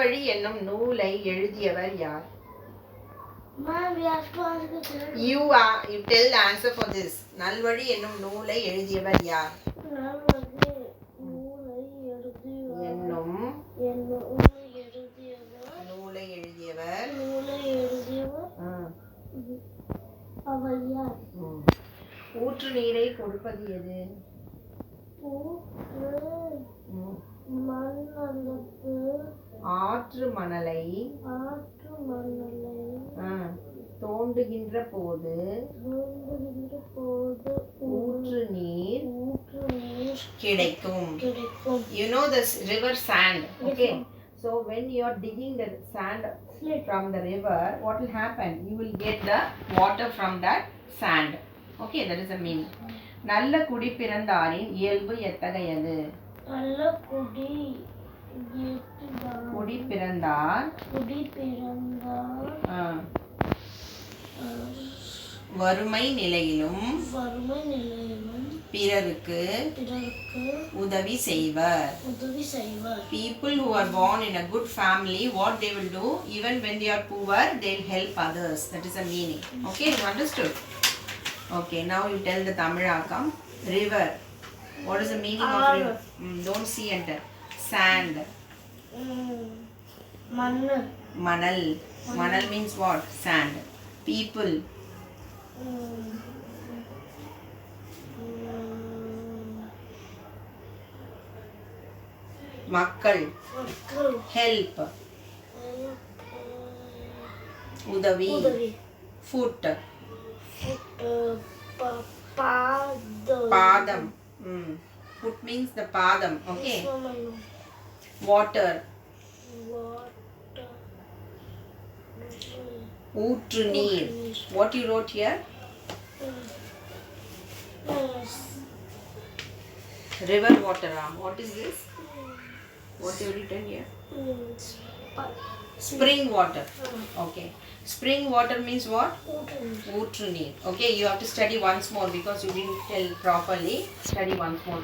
நல்வழி என்னும் நூலை எழுதியவர் யார்? Ma'am, we have to ask the third. You tell the answer for this. நல்வழி என்னும் நூலை எழுதியவர் யார்? என்னும் நூலை எழுதியவர் அவர் யார்? ஊற்று நீரை கொடுப்பது எது? ஆற்று மணலை தோண்டுகின்ற போது ஊற்று நீர் கிடைக்கும். You know this river sand, okay? So when you are digging the sand from the river, what will happen? You will get the water from that sand. Okay, that is the meaning. நல்ல குடி பிறந்தாரின் இயல்பு எத்தகையது? நல்ல குடி பிறந்தார் வறுமை நிலையிலும் பிறருக்கு உதவி செய்வர். People who are born in a good family, what they will do, even when they are poor, they will help others. That is the meaning. Okay, you understood? Okay, now you tell the Tamilakam. River. What is the meaning of river? Don't see enter. Sand. Manal. Manal means what? Sand. People. Makkal. Help. Udavi. Foot. Padam. Foot means the padam. Okay. Water. ஊற்று நீர். What you wrote here? River water. What is this? What you written here? Spring water. Okay. Spring water means what? ஊற்று நீர். Okay, you have to study once more because you didn't tell properly. Study once more.